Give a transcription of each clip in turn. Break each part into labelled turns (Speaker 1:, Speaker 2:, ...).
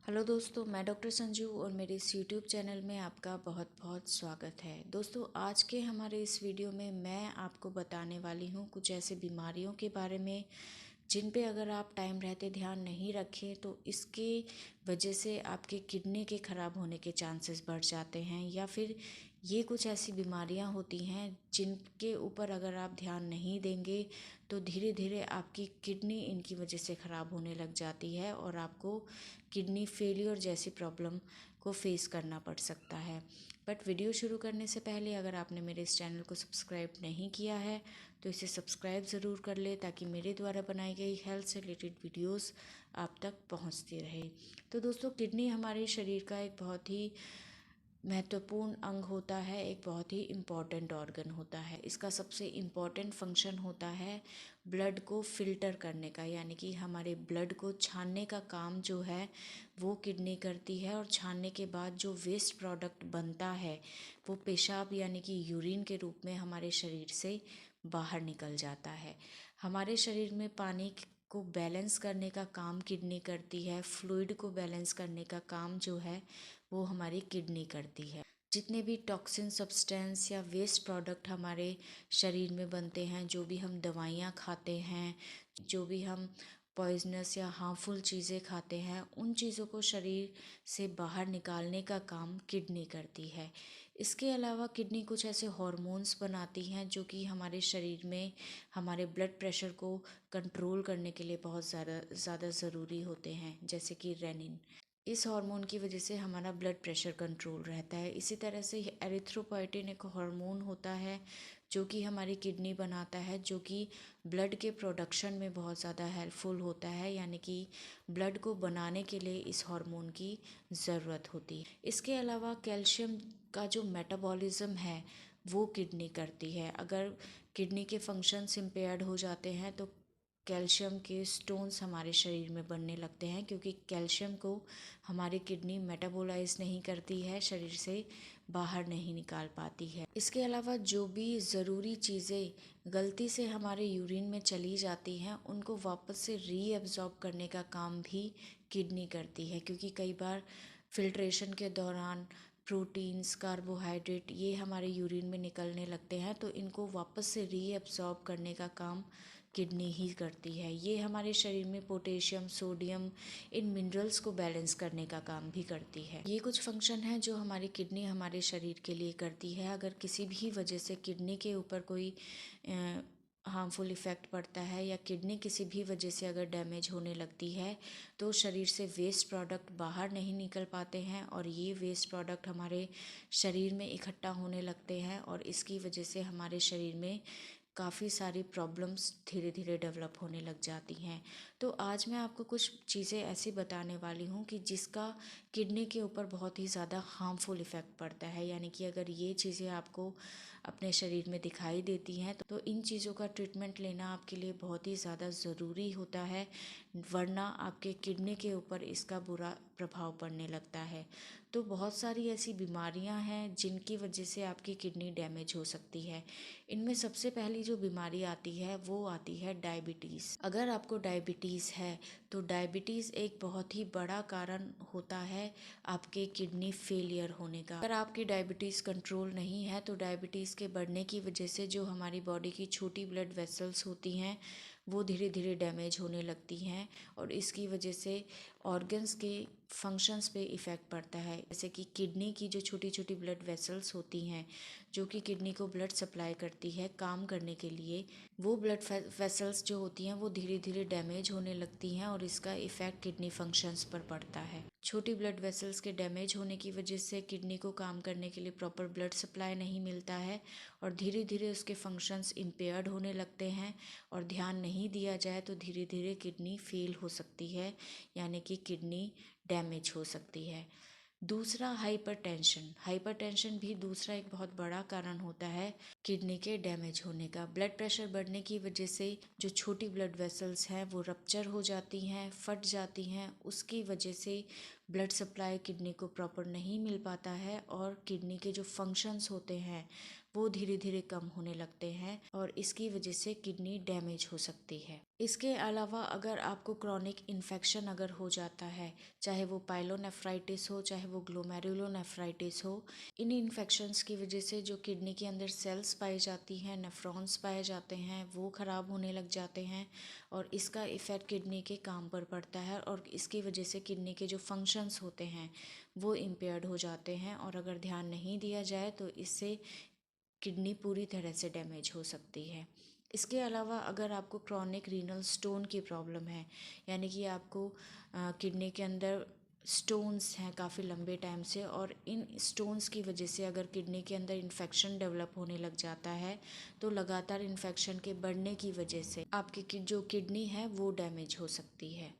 Speaker 1: Hello दोस्तों, मैं doctor Sanju और मेरे इस यूट्यूब चैनल में आपका बहुत बहुत स्वागत है। दोस्तों, आज के हमारे इस वीडियो में मैं आपको बताने वाली हूँ कुछ ऐसे बीमारियों के बारे में जिन पे अगर आप टाइम रहते ध्यान नहीं रखें तो इसके वजह से आपके किडनी के ख़राब होने के चांसेस बढ़ जाते हैं, या फिर ये कुछ ऐसी बीमारियां होती हैं जिनके ऊपर अगर आप ध्यान नहीं देंगे तो धीरे धीरे आपकी किडनी इनकी वजह से ख़राब होने लग जाती है और आपको किडनी फेलियर जैसी प्रॉब्लम को फेस करना पड़ सकता है। बट वीडियो शुरू करने से पहले अगर आपने मेरे इस चैनल को सब्सक्राइब नहीं किया है तो इसे सब्सक्राइब ज़रूर कर ले, ताकि मेरे द्वारा बनाई गई हेल्थ से रिलेटेड वीडियोस आप तक पहुंचती रहे। तो दोस्तों, किडनी हमारे शरीर का एक बहुत ही महत्वपूर्ण अंग होता है, एक बहुत ही इम्पॉर्टेंट ऑर्गन होता है। इसका सबसे इम्पॉर्टेंट फंक्शन होता है ब्लड को फिल्टर करने का, यानी कि हमारे ब्लड को छानने का काम जो है वो किडनी करती है। और छानने के बाद जो वेस्ट प्रोडक्ट बनता है वो पेशाब यानी कि यूरिन के रूप में हमारे शरीर से बाहर निकल जाता है। हमारे शरीर में पानी को बैलेंस करने का काम किडनी करती है। फ्लूइड को बैलेंस करने का काम जो है वो हमारी किडनी करती है। जितने भी टॉक्सिन सब्सटेंस या वेस्ट प्रोडक्ट हमारे शरीर में बनते हैं, जो भी हम दवाइयाँ खाते हैं, जो भी हम पॉइजनस या हार्मफुल चीज़ें खाते हैं, उन चीज़ों को शरीर से बाहर निकालने का काम किडनी करती है। इसके अलावा किडनी कुछ ऐसे हॉर्मोन्स बनाती हैं जो कि हमारे शरीर में हमारे ब्लड प्रेशर को कंट्रोल करने के लिए बहुत ज़्यादा ज़रूरी होते हैं, जैसे कि रेनिन। इस हार्मोन की वजह से हमारा ब्लड प्रेशर कंट्रोल रहता है। इसी तरह से एरिथ्रोपोइटिन एक हार्मोन होता है जो कि हमारी किडनी बनाता है, जो कि ब्लड के प्रोडक्शन में बहुत ज़्यादा हेल्पफुल होता है, यानी कि ब्लड को बनाने के लिए इस हार्मोन की ज़रूरत होती है। इसके अलावा कैल्शियम का जो मेटाबॉलिज्म है वो किडनी करती है। अगर किडनी के फंक्शंस इम्पेयर्ड हो जाते हैं तो कैल्शियम के स्टोन्स हमारे शरीर में बनने लगते हैं, क्योंकि कैल्शियम को हमारी किडनी मेटाबोलाइज नहीं करती है, शरीर से बाहर नहीं निकाल पाती है। इसके अलावा जो भी ज़रूरी चीज़ें गलती से हमारे यूरिन में चली जाती हैं उनको वापस से रीअब्जॉर्ब करने का काम भी किडनी करती है, क्योंकि कई बार फिल्ट्रेशन के दौरान प्रोटीन्स, कार्बोहाइड्रेट ये हमारे यूरिन में निकलने लगते हैं, तो इनको वापस से रीअब्जॉर्ब करने का काम किडनी ही करती है। ये हमारे शरीर में पोटेशियम, सोडियम, इन मिनरल्स को बैलेंस करने का काम भी करती है। ये कुछ फंक्शन है जो हमारी किडनी हमारे शरीर के लिए करती है। अगर किसी भी वजह से किडनी के ऊपर कोई हार्मफुल इफ़ेक्ट पड़ता है या किडनी किसी भी वजह से अगर डैमेज होने लगती है तो शरीर से वेस्ट प्रोडक्ट बाहर नहीं निकल पाते हैं, और ये वेस्ट प्रोडक्ट हमारे शरीर में इकट्ठा होने लगते हैं, और इसकी वजह से हमारे शरीर में काफ़ी सारी प्रॉब्लम्स धीरे धीरे डेवलप होने लग जाती हैं। तो आज मैं आपको कुछ चीज़ें ऐसी बताने वाली हूँ कि जिसका किडनी के ऊपर बहुत ही ज़्यादा हार्मफुल इफ़ेक्ट पड़ता है, यानी कि अगर ये चीज़ें आपको अपने शरीर में दिखाई देती हैं तो इन चीज़ों का ट्रीटमेंट लेना आपके लिए बहुत ही ज़्यादा ज़रूरी होता है, वरना आपके किडनी के ऊपर इसका बुरा प्रभाव पड़ने लगता है। तो बहुत सारी ऐसी बीमारियां हैं जिनकी वजह से आपकी किडनी डैमेज हो सकती है। इनमें सबसे पहली जो बीमारी आती है वो आती है डायबिटीज़। अगर आपको डायबिटीज़ है तो डायबिटीज़ एक बहुत ही बड़ा कारण होता है आपके किडनी फेलियर होने का। अगर आपकी डायबिटीज़ कंट्रोल नहीं है तो डायबिटीज़ के बढ़ने की वजह से जो हमारी बॉडी की छोटी ब्लड वेसल्स होती हैं वो धीरे धीरे डैमेज होने लगती हैं, और इसकी वजह से ऑर्गन्स के फंक्शंस पे इफ़ेक्ट पड़ता है। जैसे कि किडनी की जो छोटी छोटी ब्लड वेसल्स होती हैं जो कि किडनी को ब्लड सप्लाई करती है काम करने के लिए, वो ब्लड वेसल्स जो होती हैं वो धीरे धीरे डैमेज होने लगती हैं, और इसका इफ़ेक्ट किडनी फंक्शंस पर पड़ता है। छोटी ब्लड वेसल्स के डैमेज होने की वजह से किडनी को काम करने के लिए प्रॉपर ब्लड सप्लाई नहीं मिलता है, और धीरे धीरे उसके फंक्शंस इम्पेयर्ड होने लगते हैं, और ध्यान नहीं दिया जाए तो धीरे धीरे किडनी फेल हो सकती है, यानी कि किडनी डैमेज हो सकती है। दूसरा, हाइपरटेंशन। हाइपरटेंशन भी दूसरा एक बहुत बड़ा कारण होता है किडनी के डैमेज होने का। ब्लड प्रेशर बढ़ने की वजह से जो छोटी ब्लड वेसल्स हैं वो रप्चर हो जाती हैं, फट जाती हैं, उसकी वजह से ब्लड सप्लाई किडनी को प्रॉपर नहीं मिल पाता है, और किडनी के जो फंक्शंस होते हैं वो धीरे धीरे कम होने लगते हैं और इसकी वजह से किडनी डैमेज हो सकती है। इसके अलावा अगर आपको क्रॉनिक इन्फेक्शन अगर हो जाता है, चाहे वो पाइलोनेफ्राइटिस हो, चाहे वो ग्लोमेरुलोनेफ्राइटिस हो, इन इन्फेक्शंस की वजह से जो किडनी के अंदर सेल्स पाई जाती हैं, नेफ्रॉन्स पाए जाते हैं, वो ख़राब होने लग जाते हैं और इसका इफ़ेक्ट किडनी के काम पर पड़ता है और इसकी वजह से किडनी के जो फंक्शंस होते हैं वो इम्पेयर्ड हो जाते हैं और अगर ध्यान नहीं दिया जाए तो इससे किडनी पूरी तरह से डैमेज हो सकती है। इसके अलावा अगर आपको क्रॉनिक रीनल स्टोन की प्रॉब्लम है, यानी कि आपको किडनी के अंदर स्टोन्स हैं काफ़ी लंबे टाइम से और इन स्टोन्स की वजह से अगर किडनी के अंदर इन्फेक्शन डेवलप होने लग जाता है तो लगातार इन्फेक्शन के बढ़ने की वजह से आपकी जो किडनी है वो डैमेज हो सकती है।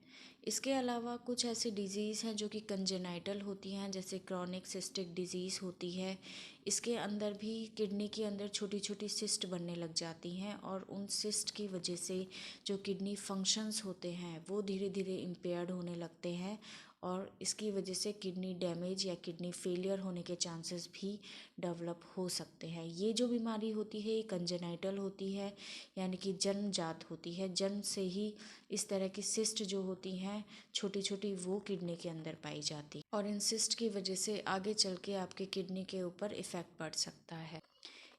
Speaker 1: इसके अलावा कुछ ऐसी डिजीज़ हैं जो कि कंजेनाइटल होती हैं, जैसे क्रॉनिक सिस्टिक डिजीज़ होती है। इसके अंदर भी किडनी के अंदर छोटी छोटी सिस्ट बनने लग जाती हैं और उन सिस्ट की वजह से जो किडनी फंक्शंस होते हैं वो धीरे धीरे इम्पेयर्ड होने लगते हैं और इसकी वजह से किडनी डैमेज या किडनी फेलियर होने के चांसेस भी डेवलप हो सकते हैं। ये जो बीमारी होती है ये कंजेनाइटल होती है, यानी कि जन्मजात होती है। जन्म से ही इस तरह की सिस्ट जो होती हैं छोटी छोटी वो किडनी के अंदर पाई जाती है और इन सिस्ट की वजह से आगे चल के आपके किडनी के ऊपर इफ़ेक्ट पड़ सकता है।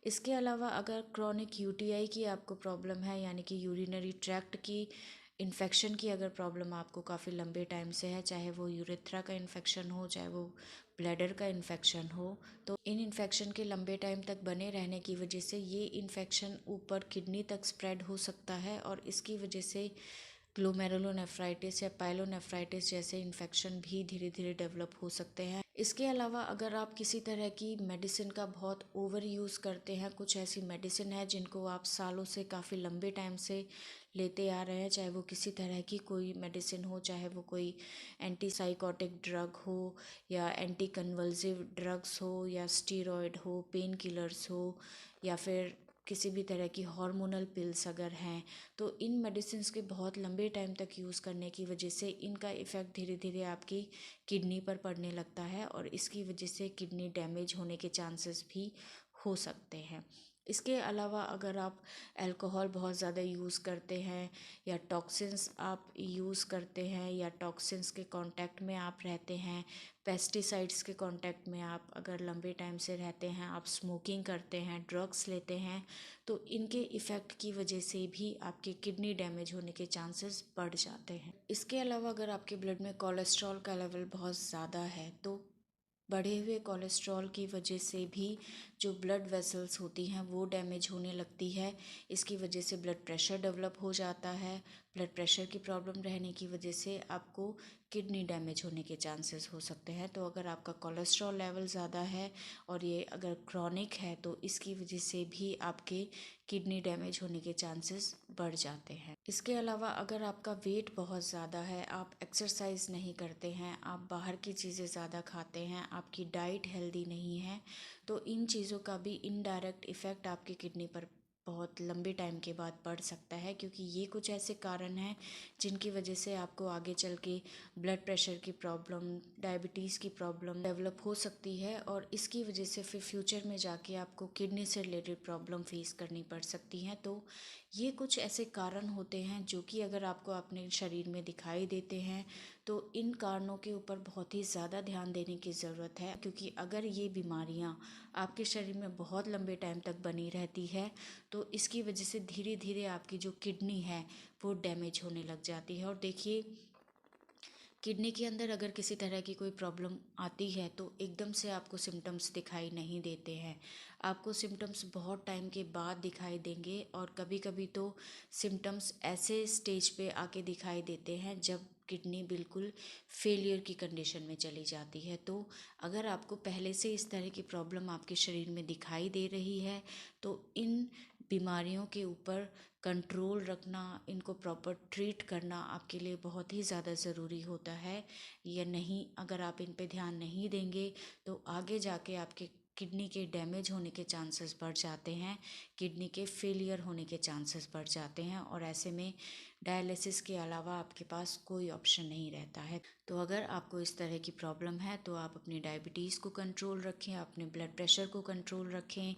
Speaker 1: इसके अलावा अगर क्रॉनिक यूटीआई की आपको प्रॉब्लम है, यानी कि यूरिनरी ट्रैक्ट की इन्फेक्शन की अगर प्रॉब्लम आपको काफ़ी लंबे टाइम से है, चाहे वो यूरेथ्रा का इन्फेक्शन हो, चाहे वो ब्लैडर का इन्फेक्शन हो, तो इन इन्फेक्शन के लंबे टाइम तक बने रहने की वजह से ये इन्फेक्शन ऊपर किडनी तक स्प्रेड हो सकता है और इसकी वजह से ग्लोमेरुलोनेफ्राइटिस या पाइलोनेफ्राइटिस जैसे इन्फेक्शन भी धीरे धीरे डेवलप हो सकते हैं। इसके अलावा अगर आप किसी तरह की मेडिसिन का बहुत ओवर यूज़ करते हैं, कुछ ऐसी मेडिसिन है जिनको आप सालों से काफ़ी लंबे टाइम से लेते आ रहे हैं, चाहे वो किसी तरह की कोई मेडिसिन हो, चाहे वो कोई एंटीसाइकोटिक ड्रग हो या एंटी कन्वल्सिव ड्रग्स हो या स्टीरॉयड हो, पेन किलर्स हो या फिर किसी भी तरह की हार्मोनल पिल्स अगर हैं, तो इन मेडिसिन्स के बहुत लंबे टाइम तक यूज़ करने की वजह से इनका इफ़ेक्ट धीरे धीरे आपकी किडनी पर पड़ने लगता है और इसकी वजह से किडनी डैमेज होने के चांसेस भी हो सकते हैं। इसके अलावा अगर आप अल्कोहल बहुत ज़्यादा यूज़ करते हैं या टॉक्सिन्स आप यूज़ करते हैं या टॉक्सिन्स के कांटेक्ट में आप रहते हैं, पेस्टिसाइड्स के कांटेक्ट में आप अगर लंबे टाइम से रहते हैं, आप स्मोकिंग करते हैं, ड्रग्स लेते हैं, तो इनके इफ़ेक्ट की वजह से भी आपके किडनी डैमेज होने के चांसेस बढ़ जाते हैं। इसके अलावा अगर आपके ब्लड में कोलेस्ट्रॉल का लेवल बहुत ज़्यादा है तो बढ़े हुए कोलेस्ट्रॉल की वजह से भी जो ब्लड वेसल्स होती हैं वो डैमेज होने लगती है। इसकी वजह से ब्लड प्रेशर डेवलप हो जाता है। ब्लड प्रेशर की प्रॉब्लम रहने की वजह से आपको किडनी डैमेज होने के चांसेस हो सकते हैं। तो अगर आपका कोलेस्ट्रॉल लेवल ज़्यादा है और ये अगर क्रॉनिक है तो इसकी वजह से भी आपके किडनी डैमेज होने के चांसेस बढ़ जाते हैं। इसके अलावा अगर आपका वेट बहुत ज़्यादा है, आप एक्सरसाइज नहीं करते हैं, आप बाहर की चीज़ें ज़्यादा खाते हैं, आपकी डाइट हेल्दी नहीं है, तो इन चीज़ों का भी इनडायरेक्ट इफ़ेक्ट आपकी किडनी पर बहुत लंबे टाइम के बाद पड़ सकता है, क्योंकि ये कुछ ऐसे कारण हैं जिनकी वजह से आपको आगे चल के ब्लड प्रेशर की प्रॉब्लम, डायबिटीज़ की प्रॉब्लम डेवलप हो सकती है और इसकी वजह से फिर फ्यूचर में जाके आपको किडनी से रिलेटेड प्रॉब्लम फेस करनी पड़ सकती हैं। तो ये कुछ ऐसे कारण होते हैं जो कि अगर आपको अपने शरीर में दिखाई देते हैं तो इन कारणों के ऊपर बहुत ही ज़्यादा ध्यान देने की ज़रूरत है, क्योंकि अगर ये बीमारियां आपके शरीर में बहुत लंबे टाइम तक बनी रहती है तो इसकी वजह से धीरे धीरे आपकी जो किडनी है वो डैमेज होने लग जाती है। और देखिए, किडनी के अंदर अगर किसी तरह की कोई प्रॉब्लम आती है तो एकदम से आपको सिम्टम्स दिखाई नहीं देते हैं, आपको सिम्टम्स बहुत टाइम के बाद दिखाई देंगे और कभी कभी तो सिम्टम्स ऐसे स्टेज पे आके दिखाई देते हैं जब किडनी बिल्कुल फेलियर की कंडीशन में चली जाती है। तो अगर आपको पहले से इस तरह की प्रॉब्लम आपके शरीर में दिखाई दे रही है तो इन बीमारियों के ऊपर कंट्रोल रखना, इनको प्रॉपर ट्रीट करना आपके लिए बहुत ही ज़्यादा ज़रूरी होता है। या नहीं, अगर आप इन पे ध्यान नहीं देंगे तो आगे जाके आपके किडनी के डैमेज होने के चांसेस बढ़ जाते हैं, किडनी के फेलियर होने के चांसेस बढ़ जाते हैं और ऐसे में डायलिसिस के अलावा आपके पास कोई ऑप्शन नहीं रहता है। तो अगर आपको इस तरह की प्रॉब्लम है तो आप अपनी डायबिटीज़ को कंट्रोल रखें, अपने ब्लड प्रेशर को कंट्रोल रखें,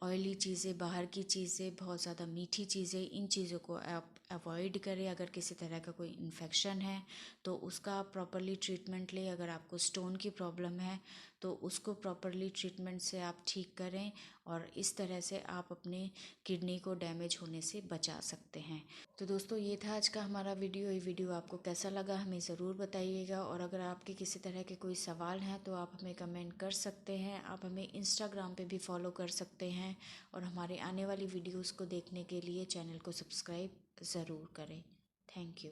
Speaker 1: ऑयली चीज़ें, बाहर की चीज़ें, बहुत ज़्यादा मीठी चीज़ें, इन चीज़ों को आप अवॉइड करें। अगर किसी तरह का कोई इन्फेक्शन है तो उसका आप प्रॉपरली ट्रीटमेंट लें। अगर आपको स्टोन की प्रॉब्लम है तो उसको प्रॉपरली ट्रीटमेंट से आप ठीक करें, और इस तरह से आप अपने किडनी को डैमेज होने से बचा सकते हैं। तो दोस्तों, ये था आज का हमारा वीडियो। ये वीडियो आपको कैसा लगा हमें ज़रूर बताइएगा, और अगर आपके किसी तरह के कोई सवाल हैं तो आप हमें कमेंट कर सकते हैं। आप हमें इंस्टाग्राम पे भी फॉलो कर सकते हैं, और हमारे आने वाली वीडियोस को देखने के लिए चैनल को सब्सक्राइब ज़रूर करें। Thank you.